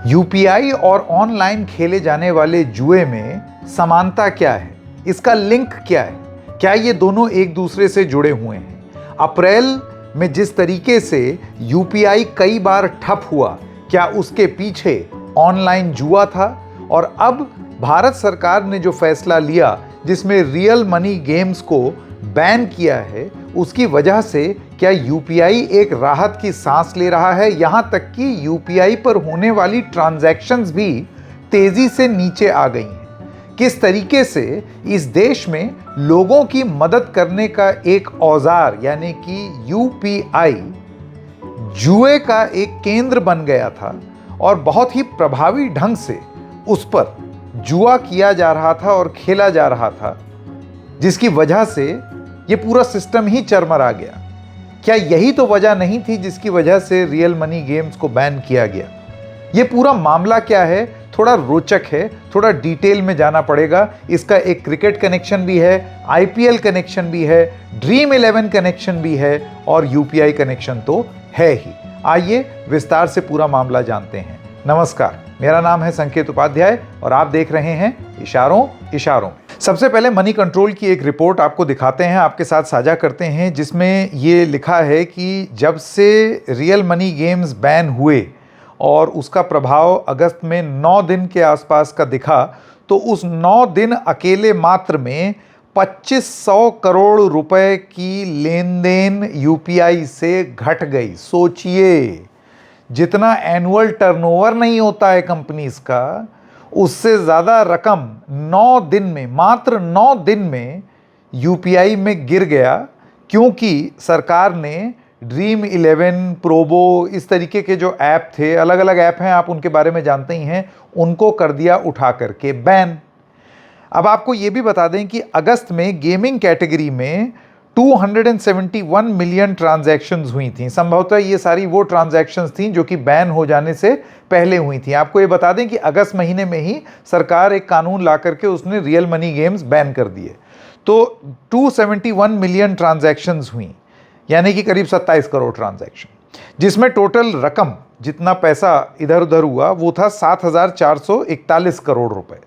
UPI और online खेले जाने वाले जुए में समानता क्या है? इसका लिंक क्या है? क्या ये दोनों एक दूसरे से जुड़े हुए हैं? अप्रैल में जिस तरीके से यूपीआई कई बार ठप हुआ, क्या उसके पीछे ऑनलाइन जुआ था? और अब भारत सरकार ने जो फैसला लिया जिसमें रियल मनी गेम्स को बैन किया है, उसकी वजह से क्या यूपीआई एक राहत की सांस ले रहा है? यहां तक कि यूपीआई पर होने वाली ट्रांजैक्शंस भी तेजी से नीचे आ गई हैं। किस तरीके से इस देश में लोगों की मदद करने का एक औजार यानी कि यूपीआई जुए का एक केंद्र बन गया था और बहुत ही प्रभावी ढंग से उस पर जुआ किया जा रहा था और खेला जा रहा था, जिसकी वजह से ये पूरा सिस्टम ही चरमरा गया। क्या यही तो वजह नहीं थी जिसकी वजह से रियल मनी गेम्स को बैन किया गया? ये पूरा मामला क्या है? थोड़ा रोचक है, थोड़ा डिटेल में जाना पड़ेगा। इसका एक क्रिकेट कनेक्शन भी है, आईपीएल कनेक्शन भी है, ड्रीम 11 कनेक्शन भी है और यूपीआई कनेक्शन तो है ही। आइए विस्तार से पूरा मामला जानते हैं। नमस्कार, मेरा नाम है संकेत उपाध्याय और आप देख रहे हैं इशारों इशारों। सबसे पहले मनी कंट्रोल की एक रिपोर्ट आपको दिखाते हैं, आपके साथ साझा करते हैं, जिसमें ये लिखा है कि जब से रियल मनी गेम्स बैन हुए और उसका प्रभाव अगस्त में 9 दिन के आसपास का दिखा, तो उस 9 दिन अकेले मात्र में 2500 करोड़ रुपए की लेन देन यूपीआई से घट गई। सोचिए, जितना एनुअल टर्नओवर नहीं होता है कंपनीज का, उससे ज़्यादा रकम 9 दिन में, मात्र 9 दिन में यूपीआई में गिर गया, क्योंकि सरकार ने ड्रीम 11, प्रोबो, इस तरीके के जो ऐप थे, अलग अलग ऐप हैं, आप उनके बारे में जानते ही हैं, उनको कर दिया उठा करके बैन। अब आपको ये भी बता दें कि अगस्त में गेमिंग कैटेगरी में 271 मिलियन ट्रांजैक्शंस हुई थी। संभवतः ये सारी वो ट्रांजैक्शंस थी जो कि बैन हो जाने से पहले हुई थी। आपको ये बता दें कि अगस्त महीने में ही सरकार एक कानून ला करके उसने रियल मनी गेम्स बैन कर दिए। तो 271 मिलियन ट्रांजैक्शंस हुई, यानी कि करीब 27 करोड़ ट्रांजैक्शन, जिसमें टोटल रकम, जितना पैसा इधर उधर हुआ, वो था 7,441 करोड़ रुपए।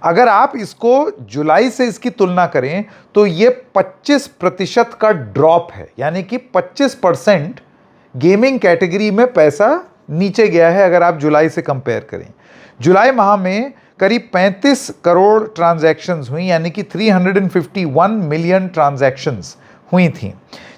अगर आप इसको जुलाई से इसकी तुलना करें तो ये 25% का ड्रॉप है, यानी कि 25% गेमिंग कैटेगरी में पैसा नीचे गया है अगर आप जुलाई से कंपेयर करें। जुलाई माह में करीब 35 करोड़ ट्रांजैक्शंस हुई, यानी कि 351 मिलियन ट्रांजैक्शंस हुई थी,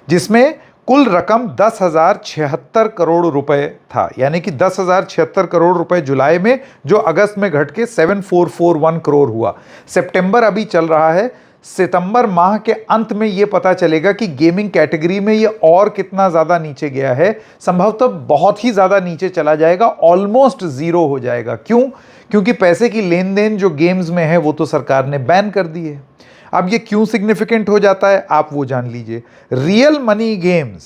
जिसमें कुल रकम 10,076 करोड़ रुपए था, यानी कि 10,076 करोड़ रुपए जुलाई में, जो अगस्त में घट के 7,441 करोड़ हुआ। सितंबर अभी चल रहा है, सितंबर माह के अंत में ये पता चलेगा कि गेमिंग कैटेगरी में ये और कितना ज़्यादा नीचे गया है। संभवतः बहुत ही ज़्यादा नीचे चला जाएगा, ऑलमोस्ट ज़ीरो हो जाएगा। क्यों? क्योंकि पैसे की लेन देन जो गेम्स में है वो तो सरकार ने बैन कर दी है। अब ये क्यों सिग्निफिकेंट हो जाता है, आप वो जान लीजिए। रियल मनी गेम्स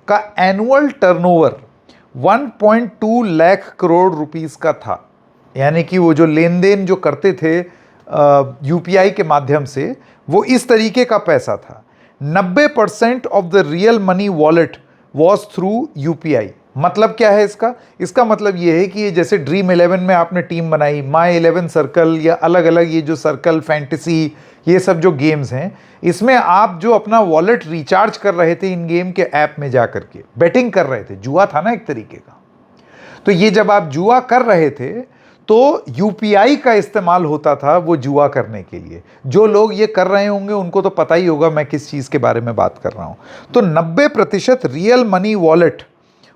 का annual turnover 1.2 lakh crore rupees का था, यानी कि वो जो लेन देन जो करते थे यूपीआई के माध्यम से, वो इस तरीके का पैसा था। 90% of the real money wallet was through UPI. मतलब क्या है इसका? इसका मतलब ये है कि ये जैसे ड्रीम 11 में आपने टीम बनाई, माई 11 सर्कल या अलग अलग ये जो सर्कल, फैंटेसी, ये सब जो गेम्स हैं, इसमें आप जो अपना वॉलेट रिचार्ज कर रहे थे इन गेम के ऐप में जा करके, बेटिंग कर रहे थे, जुआ था ना एक तरीके का। तो ये जब आप जुआ कर रहे थे तो यूपीआई का इस्तेमाल होता था वो जुआ करने के लिए। जो लोग ये कर रहे होंगे उनको तो पता ही होगा मैं किस चीज़ के बारे में बात कर रहा हूँ। तो 90% real money wallet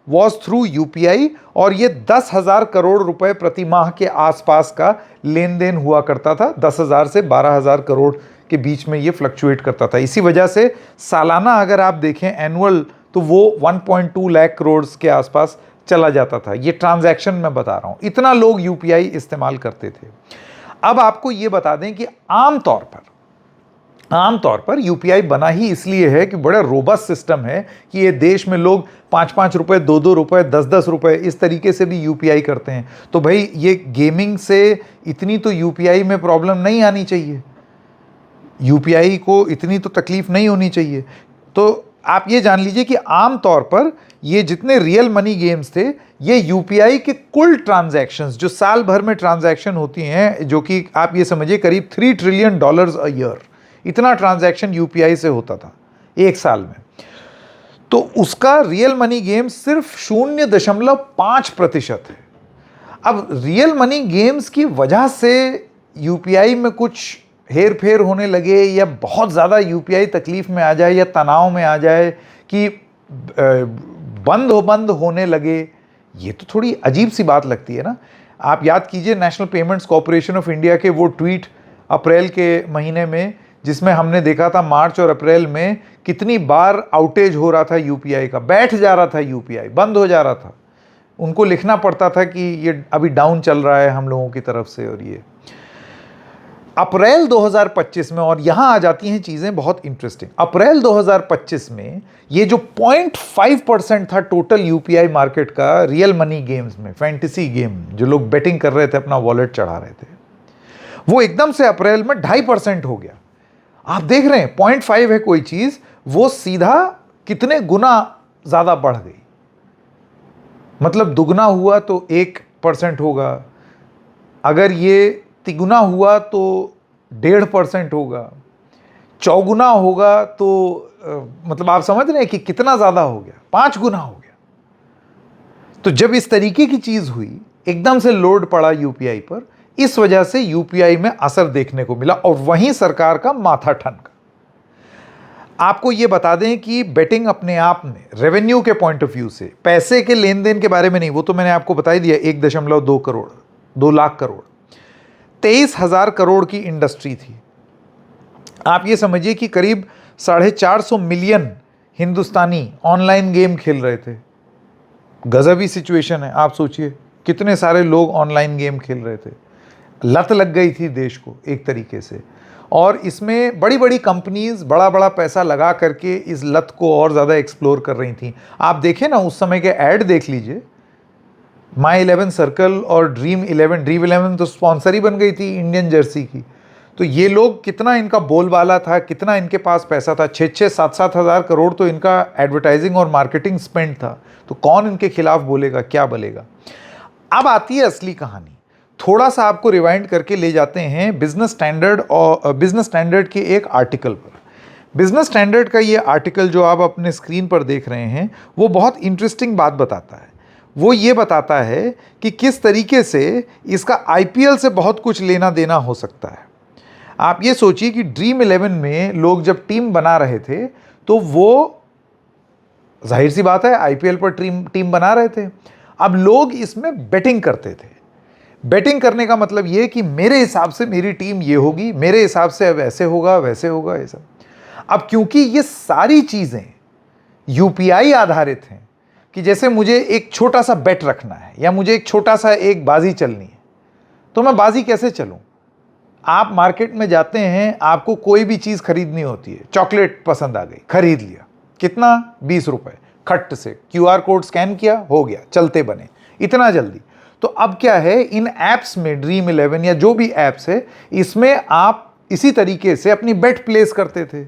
was through UPI, और ये 10,000 करोड़ रुपए प्रति माह के आसपास का लेन देन हुआ करता था। 10,000 से 12,000 करोड़ के बीच में ये फ्लक्चुएट करता था। इसी वजह से सालाना अगर आप देखें एनुअल, तो वो 1.2 लाख करोड़ के आसपास चला जाता था। ये ट्रांजैक्शन मैं बता रहा हूँ, इतना लोग यूपीआई इस्तेमाल करते थे। अब आपको ये बता दें कि आमतौर पर यूपीआई बना ही इसलिए है कि बड़ा रोबस्ट सिस्टम है कि ये देश में लोग 5-5 रुपए, 2-2 रुपए, 10-10 रुपए इस तरीके से भी यूपीआई करते हैं। तो भाई ये गेमिंग से इतनी तो यूपीआई में प्रॉब्लम नहीं आनी चाहिए, यूपीआई को इतनी तो तकलीफ नहीं होनी चाहिए। तो आप ये जान लीजिए कि आम तौर पर ये जितने रियल मनी गेम्स थे, ये यूपीआई के कुल ट्रांजैक्शंस जो साल भर में ट्रांजैक्शन होती हैं, जो कि आप ये समझिए करीब $3 ट्रिलियन अ ईयर, इतना ट्रांजैक्शन यूपीआई से होता था एक साल में। तो उसका रियल मनी गेम्स सिर्फ 0.5% है। अब रियल मनी गेम्स की वजह से यूपीआई में कुछ हेर फेर होने लगे, या बहुत ज़्यादा यूपीआई तकलीफ में आ जाए या तनाव में आ जाए कि बंद होने लगे, ये तो थोड़ी अजीब सी बात लगती है ना। आप याद कीजिए national payments corporation of India के वो ट्वीट अप्रैल के महीने में, जिसमें हमने देखा था मार्च और अप्रैल में कितनी बार आउटेज हो रहा था यूपीआई का, बैठ जा रहा था यूपीआई, बंद हो जा रहा था, उनको लिखना पड़ता था कि ये अभी डाउन चल रहा है हम लोगों की तरफ से। और ये अप्रैल 2025 में, और यहां आ जाती हैं चीजें बहुत इंटरेस्टिंग, अप्रैल 2025 में ये जो 0.5% था टोटल यूपीआई मार्केट का रियल मनी गेम्स में, फैंटेसी गेम जो लोग बेटिंग कर रहे थे, अपना वॉलेट चढ़ा रहे थे, वो एकदम से अप्रैल में 2.5% हो गया। आप देख रहे हैं 0.5 है कोई चीज, वो सीधा कितने गुना ज्यादा बढ़ गई। मतलब दुगना हुआ तो 1% होगा, अगर ये तिगुना हुआ तो 1.5% होगा, चौगुना होगा तो मतलब आप समझ रहे हैं कि कितना ज्यादा हो गया, 5 गुना हो गया। तो जब इस तरीके की चीज हुई, एकदम से लोड पड़ा यूपीआई पर, इस वजह से यूपीआई में असर देखने को मिला, और वहीं सरकार का माथा ठनका। आपको यह बता दें कि बेटिंग अपने आप में रेवेन्यू के पॉइंट ऑफ व्यू से, पैसे के लेन देन के बारे में नहीं, वो तो मैंने आपको बता ही दिया, 1.2 करोड़, 2 लाख करोड़, 23,000 करोड़ की इंडस्ट्री थी। आप ये समझिए कि करीब 450 मिलियन हिंदुस्तानी ऑनलाइन गेम खेल रहे थे। गजबी सिचुएशन है, आप सोचिए कितने सारे लोग ऑनलाइन गेम खेल रहे थे। लत लग गई थी देश को एक तरीके से, और इसमें बड़ी बड़ी कंपनीज बड़ा बड़ा पैसा लगा करके इस लत को और ज़्यादा एक्सप्लोर कर रही थी। आप देखें ना, उस समय के ऐड देख लीजिए, माई 11 सर्कल और ड्रीम 11 तो स्पॉन्सर ही बन गई थी इंडियन जर्सी की। तो ये लोग, कितना इनका बोलबाला था, कितना इनके पास पैसा था, 6-6, 7-7 हज़ार करोड़ तो इनका एडवर्टाइजिंग और मार्केटिंग स्पेंड था। तो कौन इनके खिलाफ बोलेगा, क्या बोलेगा। अब आती है असली कहानी। थोड़ा सा आपको रिवाइंड करके ले जाते हैं बिजनेस स्टैंडर्ड और बिजनेस स्टैंडर्ड के एक आर्टिकल पर। बिजनेस स्टैंडर्ड का ये आर्टिकल जो आप अपने स्क्रीन पर देख रहे हैं, वो बहुत इंटरेस्टिंग बात बताता है। वो ये बताता है कि किस तरीके से इसका आईपीएल से बहुत कुछ लेना देना हो सकता है। आप ये सोचिए कि ड्रीम 11 में लोग जब टीम बना रहे थे, तो वो जाहिर सी बात है आईपीएल पर टीम बना रहे थे। अब लोग इसमें बेटिंग करते थे। बेटिंग करने का मतलब ये कि मेरे हिसाब से मेरी टीम ये होगी, मेरे हिसाब से अब ऐसे होगा, वैसे होगा, ये सब। अब क्योंकि ये सारी चीज़ें यूपीआई आधारित हैं, कि जैसे मुझे एक छोटा सा बेट रखना है, या मुझे एक छोटा सा एक बाजी चलनी है, तो मैं बाजी कैसे चलूं? आप मार्केट में जाते हैं, आपको कोई भी चीज़ खरीदनी होती है, चॉकलेट पसंद आ गई, खरीद लिया, कितना, 20 रुपए, खट से क्यूआर कोड स्कैन किया, हो गया, चलते बने, इतना जल्दी। तो अब क्या है, इन ऐप्स में, ड्रीम 11 या जो भी ऐप्स है, इसमें आप इसी तरीके से अपनी बेट प्लेस करते थे।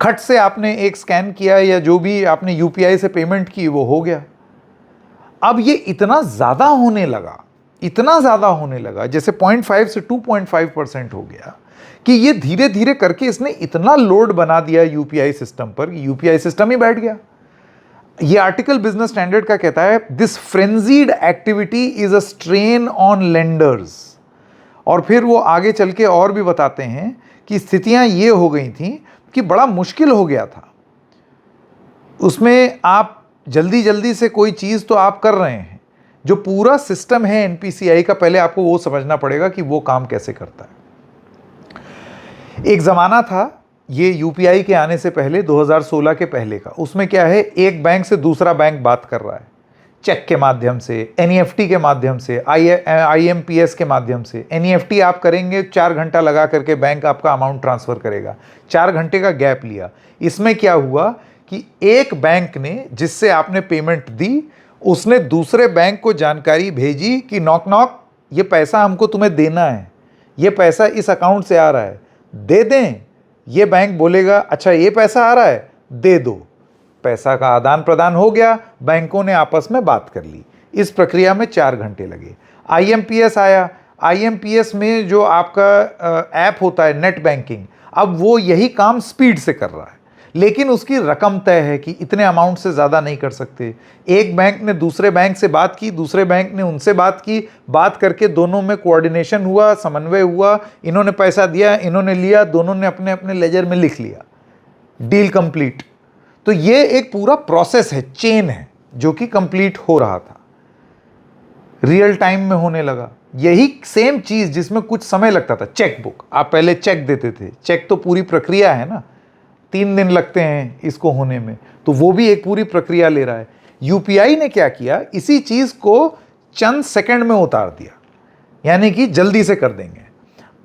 खट से आपने एक स्कैन किया, या जो भी आपने यूपीआई से पेमेंट की, वो हो गया। अब ये इतना ज़्यादा होने लगा, इतना ज़्यादा होने लगा, जैसे 0.5 से 2.5% हो गया, कि ये धीरे धीरे करके इसने इतना लोड बना दिया यूपीआई सिस्टम पर, यूपीआई सिस्टम ही बैठ गया। ये आर्टिकल बिजनेस स्टैंडर्ड का कहता है, this frenzied activity is a strain on lenders. और फिर वो आगे चल के और भी बताते हैं कि स्थितियां ये हो गई थी कि बड़ा मुश्किल हो गया था। उसमें आप जल्दी जल्दी से कोई चीज़ तो आप कर रहे हैं, जो पूरा सिस्टम है एनपीसीआई का, पहले आपको वो समझना पड़ेगा कि वो काम कैसे करता है। एक ज़माना था, ये यूपीआई के आने से पहले, 2016 के पहले का, उसमें क्या है, एक बैंक से दूसरा बैंक बात कर रहा है, चेक के माध्यम से, एनईएफटी के माध्यम से, आईएमपीएस के माध्यम से। एनईएफटी आप करेंगे, 4 घंटा लगा करके बैंक आपका अमाउंट ट्रांसफ़र करेगा, 4 घंटे का गैप लिया। इसमें क्या हुआ कि एक बैंक ने, जिससे आपने पेमेंट दी, उसने दूसरे बैंक को जानकारी भेजी कि नॉक नॉक, ये पैसा हमको तुम्हें देना है, ये पैसा इस अकाउंट से आ रहा है, दे दें। ये बैंक बोलेगा अच्छा ये पैसा आ रहा है, दे दो, पैसा का आदान प्रदान हो गया, बैंकों ने आपस में बात कर ली। इस प्रक्रिया में 4 घंटे लगे। IMPS आया, IMPS में जो आपका ऐप होता है नेट बैंकिंग, अब वो यही काम स्पीड से कर रहा है, लेकिन उसकी रकम तय है कि इतने अमाउंट से ज़्यादा नहीं कर सकते। एक बैंक ने दूसरे बैंक से बात की, दूसरे बैंक ने उनसे बात की, बात करके दोनों में कोऑर्डिनेशन हुआ, समन्वय हुआ, इन्होंने पैसा दिया, इन्होंने लिया, दोनों ने अपने अपने लेजर में लिख लिया, डील कंप्लीट। तो ये एक पूरा प्रोसेस है, चेन है, जो कि कंप्लीट हो रहा था, रियल टाइम में होने लगा। यही सेम चीज जिसमें कुछ समय लगता था, चेक बुक, आप पहले चेक देते थे, चेक तो पूरी प्रक्रिया है ना, 3 दिन लगते हैं इसको होने में, तो वो भी एक पूरी प्रक्रिया ले रहा है। यूपीआई ने क्या किया, इसी चीज को चंद सेकंड में उतार दिया, यानी कि जल्दी से कर देंगे।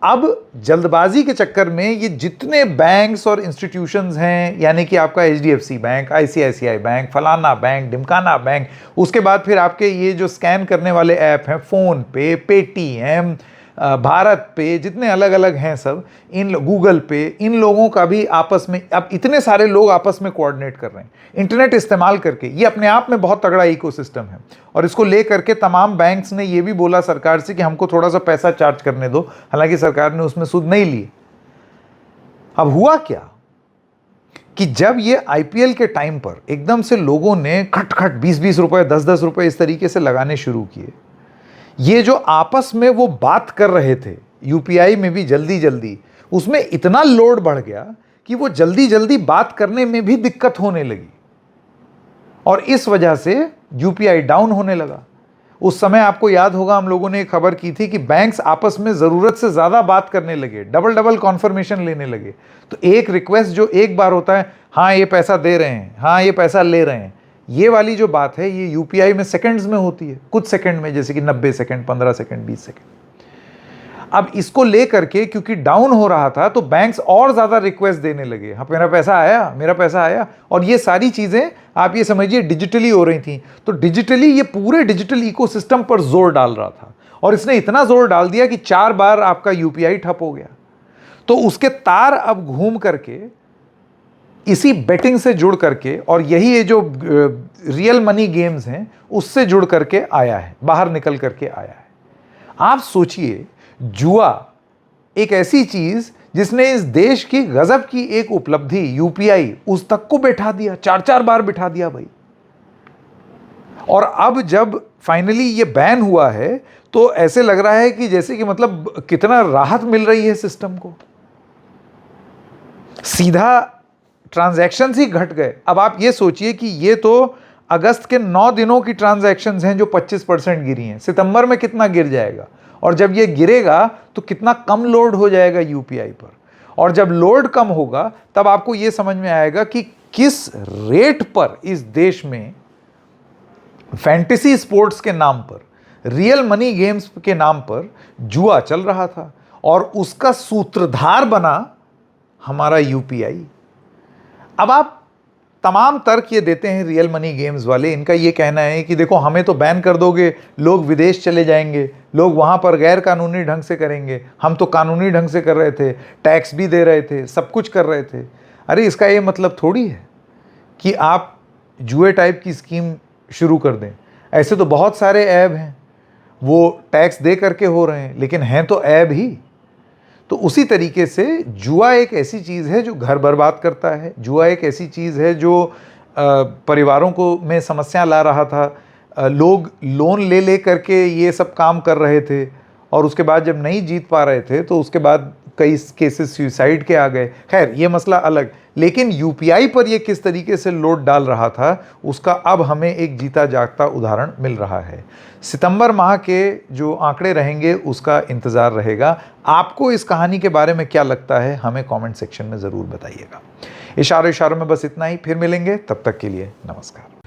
अब जल्दबाजी के चक्कर में ये जितने बैंक्स और इंस्टीट्यूशंस हैं, यानी कि आपका HDFC बैंक, ICICI बैंक, फलाना बैंक, ढिमकाना बैंक, उसके बाद फिर आपके ये जो स्कैन करने वाले ऐप हैं, फ़ोन पे, पेटीएम, भारत पे, जितने अलग अलग हैं सब, इन गूगल पे, इन लोगों का भी आपस में, अब इतने सारे लोग आपस में कोऑर्डिनेट कर रहे हैं इंटरनेट इस्तेमाल करके। ये अपने आप में बहुत तगड़ा इकोसिस्टम है, और इसको ले करके तमाम बैंक्स ने ये भी बोला सरकार से कि हमको थोड़ा सा पैसा चार्ज करने दो, हालांकि सरकार ने उसमें सूद नहीं लिए। अब हुआ क्या कि जब ये IPL के टाइम पर एकदम से लोगों ने खट-खट 20-20 रुपए, 10-10 रुपए इस तरीके से लगाने शुरू किए, ये जो आपस में वो बात कर रहे थे यूपीआई में भी जल्दी जल्दी, उसमें इतना लोड बढ़ गया कि वो जल्दी जल्दी बात करने में भी दिक्कत होने लगी, और इस वजह से यूपीआई डाउन होने लगा। उस समय आपको याद होगा हम लोगों ने एक खबर की थी कि बैंक्स आपस में ज़रूरत से ज़्यादा बात करने लगे, डबल डबल कॉन्फर्मेशन लेने लगे। तो एक रिक्वेस्ट जो एक बार होता है, हाँ ये पैसा दे रहे हैं, हाँ ये पैसा ले रहे हैं, ये वाली जो बात है ये यूपीआई में सेकंड्स में होती है, कुछ सेकंड में, जैसे कि 90 सेकंड, 15 सेकंड, 20 सेकंड। अब इसको लेकर के क्योंकि डाउन हो रहा था तो बैंक्स और ज्यादा रिक्वेस्ट देने लगे, हाँ मेरा पैसा आया, मेरा पैसा आया, और ये सारी चीजें आप ये समझिए डिजिटली हो रही थी। तो डिजिटली ये पूरे डिजिटल इकोसिस्टम पर जोर डाल रहा था, और इसने इतना जोर डाल दिया कि 4 बार आपका यूपीआई ठप हो गया। तो उसके तार अब घूम करके इसी बेटिंग से जुड़ करके, और यही ये जो रियल मनी गेम्स हैं उससे जुड़ करके आया है, बाहर निकल करके आया है। आप सोचिए, जुआ एक ऐसी चीज जिसने इस देश की गजब की एक उपलब्धि यूपीआई, उस तक को बैठा दिया, 4-4 बार बिठा दिया भाई। और अब जब फाइनली ये बैन हुआ है तो ऐसे लग रहा है कि जैसे कि मतलब कितना राहत मिल रही है सिस्टम को, सीधा ट्रांजैक्शंस ही घट गए। अब आप ये सोचिए कि ये तो अगस्त के 9 दिनों की ट्रांजैक्शंस हैं जो 25% गिरी हैं, सितंबर में कितना गिर जाएगा, और जब ये गिरेगा तो कितना कम लोड हो जाएगा यूपीआई पर। और जब लोड कम होगा तब आपको ये समझ में आएगा कि किस रेट पर इस देश में फैंटेसी स्पोर्ट्स के नाम पर, रियल मनी गेम्स के नाम पर जुआ चल रहा था, और उसका सूत्रधार बना हमारा यूपीआई। अब आप तमाम तर्क ये देते हैं रियल मनी गेम्स वाले, इनका ये कहना है कि देखो हमें तो बैन कर दोगे, लोग विदेश चले जाएंगे, लोग वहाँ पर गैर कानूनी ढंग से करेंगे, हम तो कानूनी ढंग से कर रहे थे, टैक्स भी दे रहे थे, सब कुछ कर रहे थे। अरे इसका ये मतलब थोड़ी है कि आप जुए टाइप की स्कीम शुरू कर दें। ऐसे तो बहुत सारे ऐब हैं, वो टैक्स दे करके हो रहे हैं, लेकिन हैं तो ऐब ही। तो उसी तरीके से जुआ एक ऐसी चीज़ है जो घर बर्बाद करता है, जुआ एक ऐसी चीज़ है जो परिवारों को में समस्या ला रहा था। लोग लोन ले ले करके ये सब काम कर रहे थे, और उसके बाद जब नहीं जीत पा रहे थे तो उसके बाद कई केसेस सुसाइड के आ गए। खैर ये मसला अलग, लेकिन यूपीआई पर ये किस तरीके से लोड डाल रहा था उसका अब हमें एक जीता जागता उदाहरण मिल रहा है। सितंबर माह के जो आंकड़े रहेंगे उसका इंतज़ार रहेगा। आपको इस कहानी के बारे में क्या लगता है हमें कमेंट सेक्शन में ज़रूर बताइएगा। इशारों में बस इतना ही, फिर मिलेंगे, तब तक के लिए नमस्कार।